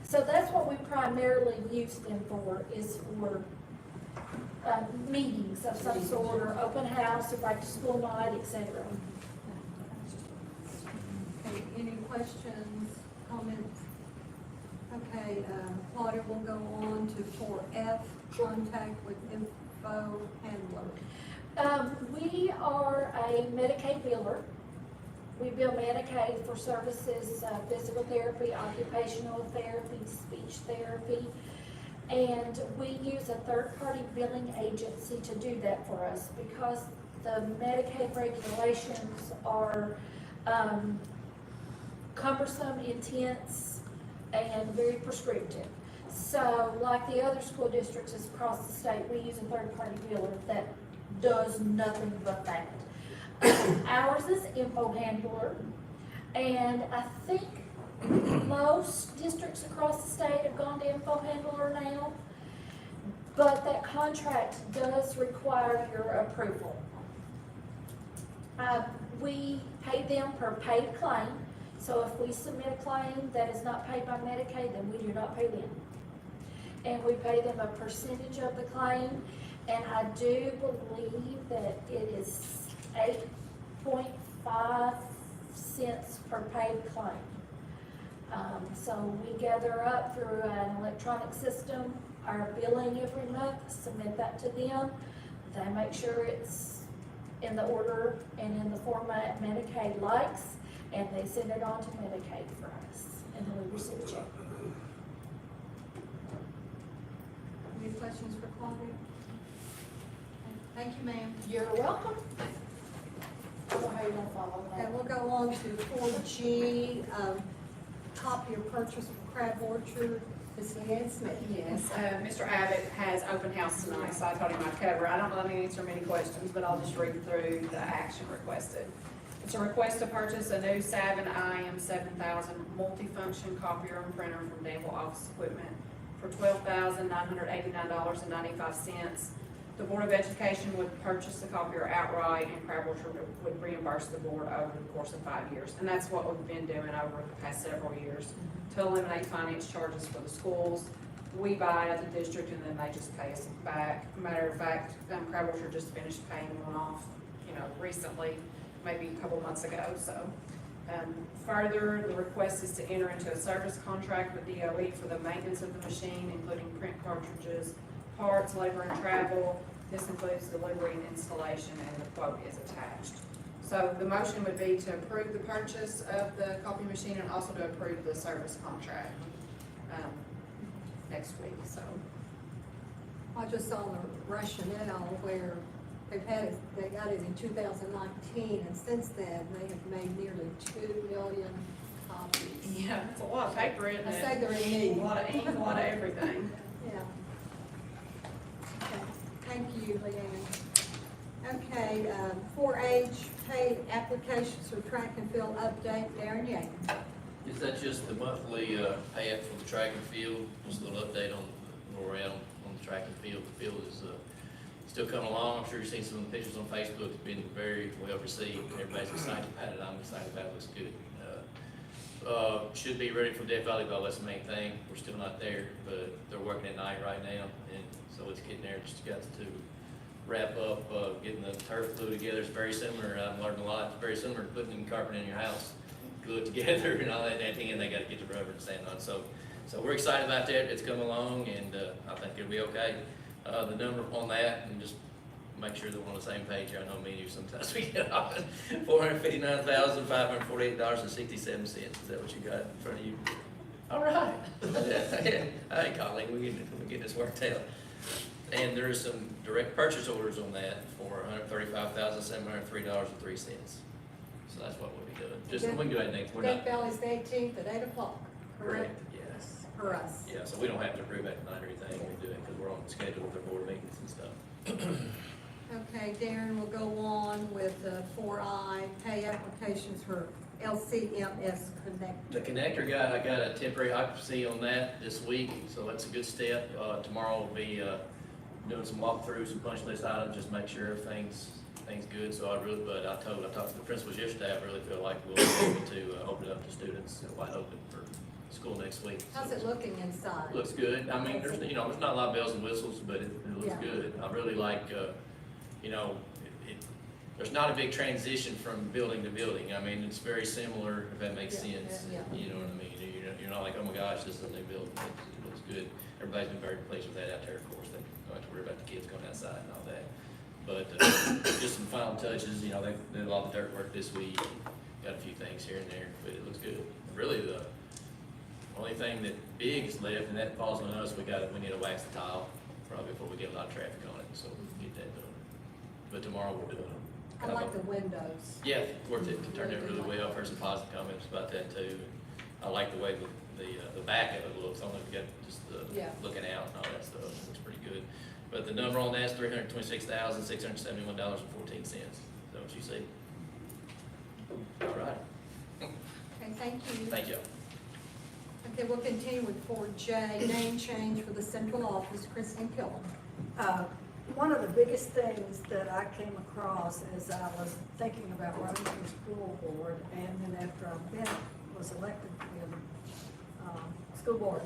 So that's what we primarily use them for, is for meetings of some sort, or open house, or back to school night, etc. Okay, any questions, comments? Okay, Claudia will go on to 4F, contact with info handler. We are a Medicaid biller. We bill Medicaid for services, physical therapy, occupational therapy, speech therapy. And we use a third-party billing agency to do that for us because the Medicaid regulations are cumbersome, intense, and very prescriptive. So like the other school districts across the state, we use a third-party biller that does nothing but that. Ours is info handler, and I think most districts across the state have gone to info handler now, but that contract does require your approval. We pay them per paid claim, so if we submit a claim that is not paid by Medicaid, then we do not pay them. And we pay them a percentage of the claim, and I do believe that it is 8.5 cents per paid claim. So we gather up through an electronic system, our billing every month, submit that to them. They make sure it's in the order and in the format Medicaid likes, and they send it on to Medicaid for us, and then we receive a check. Any questions for Claudia? Thank you, ma'am. You're welcome. So how you gonna follow Okay, that? we'll go on to 4G, copy of purchase from Crab Orchard, Ms. Leanne Smith. Yes, Mr. Abbott has open house tonight, so I told him I'd cover. I don't know the answer to many questions, but I'll just read through the action requested. It's a request to purchase a new Savin IM 7000 multifunction copier and printer from Danville Office Equipment for $12,989.95. The Board of Education would purchase the copier outright, and Crab Orchard would reimburse the board over the course of 5 years. And that's what we've been doing over the past several years to eliminate finance charges for the schools. We buy it at the district, and then they just pay us back. Matter of fact, Crab Orchard just finished paying one off, recently, maybe a couple months ago. So Further, the request is to enter into a service contract with DOE for the maintenance of the machine, including print cartridges, parts, labor, and travel. This includes delivery and installation, and the quote is attached. So the motion would be to approve the purchase of the copy machine and also to approve the service contract next week, so. I just saw the rationale where they got it in 2019, and since then, they have made nearly 2 million copies. Yeah, it's a lot of paper, isn't I it? say they're in need. A lot of ink, a lot of everything. Yeah. Okay, thank you, Leanne. Okay, 4-H paid applications for track and field update, Darren Yates. Is that just the monthly pay app for the track and field? Just a little update on where we're at on the track and field. The field is still coming along. I'm sure you've seen some of the pictures on Facebook. It's been very well received. Everybody's excited about it. I'm excited about it. It looks good. Should be ready for Death Volleyball. That's the main thing. We're still not there, but they're working at night right now, and so it's getting there. Just got to wrap up getting the turf glue together. It's very similar. I've learned a lot. It's very similar to putting carpet in your house, glue it together and all that. At the end, they got to get the rubber and sand on. So we're excited about that. It's coming along, and I think it'll be okay. The number on that, and just make sure that we're on the same page. I know me and you sometimes we get off at $459,548.67. Is that what you got in front of you? All right. Hey, colleague, we get this worked out. And there's some direct purchase orders on that for $135,703.03. So that's what we'll be doing. Just we can do that next. We're Death not Valley's the 18th at 8 o'clock, correct? Yes. For us. Yeah, so we don't have to approve that tonight or anything. We do it because we're on schedule with our board meetings and stuff. Okay, Darren will go on with 4I, pay applications for LCMS Connect. The connector guy, I got a temporary occupancy on that this week, so that's a good step. Tomorrow we'll be doing some walkthroughs, some punch list items, just make sure everything's good. So I talked to the principals yesterday. I really feel like we'll be able to open it up to students wide open for school next week. How's it looking inside? Looks good. I mean, there's not a lot of bells and whistles, but it looks Yeah. good. I really like, there's not a big transition from building to building. I mean, it's very similar, if that makes Yeah, sense. yeah. You know what I mean? You're not like, oh my gosh, this is a new building. It looks good. Everybody's been very pleased with that out there, of course. They don't have to worry about the kids going outside and all that. But just some final touches, they did a lot of dirt work this week. Got a few things here and there, but it looks good. Really, the only thing that big is left, and that falls on us, we need to wax the tile probably before we get a lot of traffic on it, so we'll get that done. But tomorrow we're doing it. I like the windows. Yeah, worth it. It turned out really well. I've heard some positive comments about that too. I like the way the back of it looks. I don't know if you got just Yeah. looking out and all that stuff. It looks pretty good. But the number on that is $326,671.14. Is that what you see? All right. Okay, thank you. Thank you. Okay, we'll continue with 4J, name change for the central office, Kristen Killen. One of the biggest things that I came across as I was thinking about running for school board, and then after I was elected to the school board,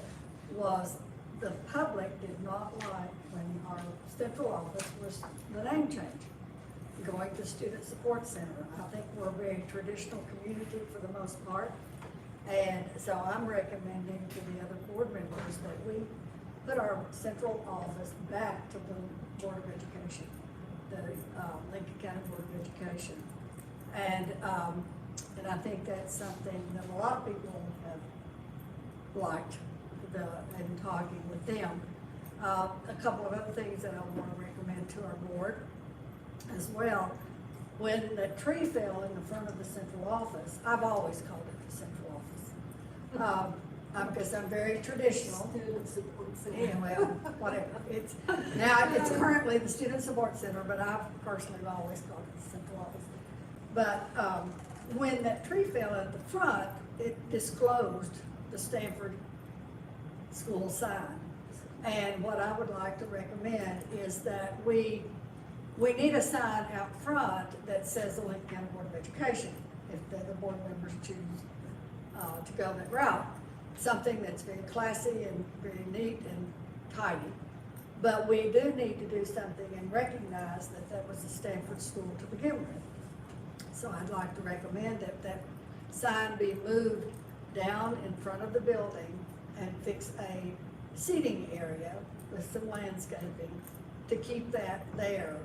was the public did not like when our central office was the name change, going to Student Support Center. I think we're a very traditional community for the most part, and so I'm recommending to the other board members that we put our central office back to the Board of Education, the Lincoln County Board of Education. And I think that's something that a lot of people have liked in talking with them. A couple of other things that I want to recommend to our board as well. When the tree fell in the front of the central office, I've always called it the central office. Because I'm very traditional. Student Support Center. Anyway, whatever. It's currently the Student Support Center, but I personally have always called it the central office. But when that tree fell at the front, it disclosed the Stanford school sign. And what I would like to recommend is that we need a sign out front that says the Lincoln County Board of Education, if the other board members choose to go that route. Something that's very classy and very neat and tidy. But we do need to do something and recognize that that was a Stanford school to begin with. So I'd like to recommend that sign be moved down in front of the building and fix a seating area with some landscaping to keep that there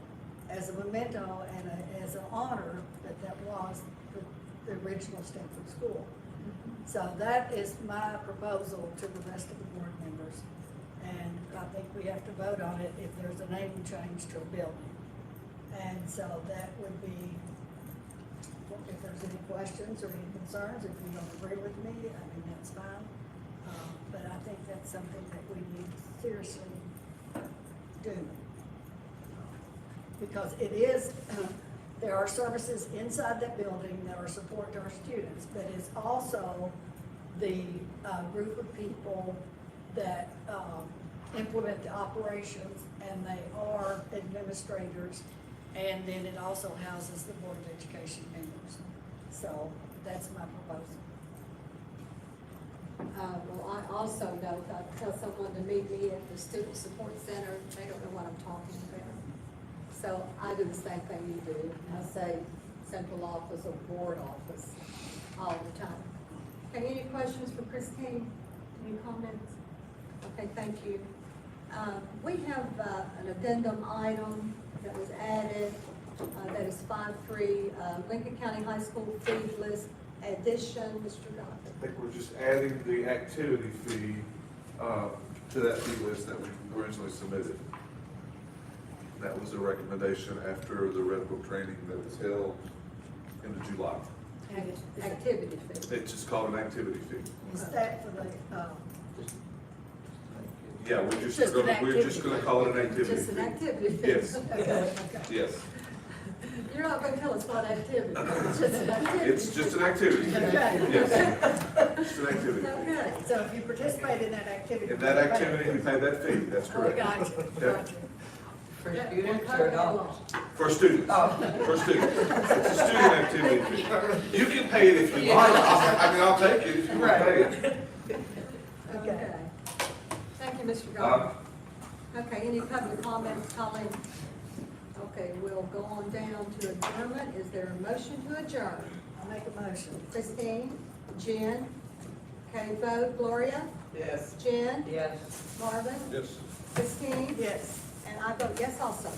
as a memento and as an honor that that was the original Stanford School. So that is my proposal to the rest of the board members. And I think we have to vote on it if there's a name change to a building. And so that would be, if there's any questions or any concerns, if you don't agree with me, I mean, that's fine. But I think that's something that we need to seriously do. Because it is, there are services inside that building that are support to our students, but it's also the group of people that implement the operations, and they are administrators, and then it also houses the Board of Education members. So that's my proposal. Well, I also know if I tell someone to meet me at the Student Support Center, they don't know what I'm talking about. So I do the same thing you do. I say central office or board office all the time. Okay, any questions for Christine? Any comments? Okay, thank you. We have an addendum item that was added, that is 5.3, Lincoln County High School fee list addition, Mr. Goff. I think we're just adding the activity fee to that fee list that we originally submitted. That was a recommendation after the Red Book training that was held in July. Activity fee. It's just called an activity fee. Is that for the, Yeah, Just an we're just gonna call it an activity Just an fee. activity fee. Yes, okay. yes. You're not gonna tell us what activity. It's just an activity. It's just an activity fee. Okay. Yes, just an activity fee. Okay. So if you participate in that activity. In that activity, we pay that fee, that's Oh, correct. gotcha. For Yeah, students we'll or cut that adults? along. For students, for students. It's a student activity fee. You can pay it if you like, I mean, I'll take it if you want to pay it. Okay. Thank you, Mr. Goff. Okay, any public comments, Colleen? Okay, we'll go on down to adjournment. Is there a motion to adjourn? I'll make a motion. Christine, Jen, okay, vote, Gloria, Yes. Jen, Yes. Marvin, Yes. Christine, Yes. and I vote yes also.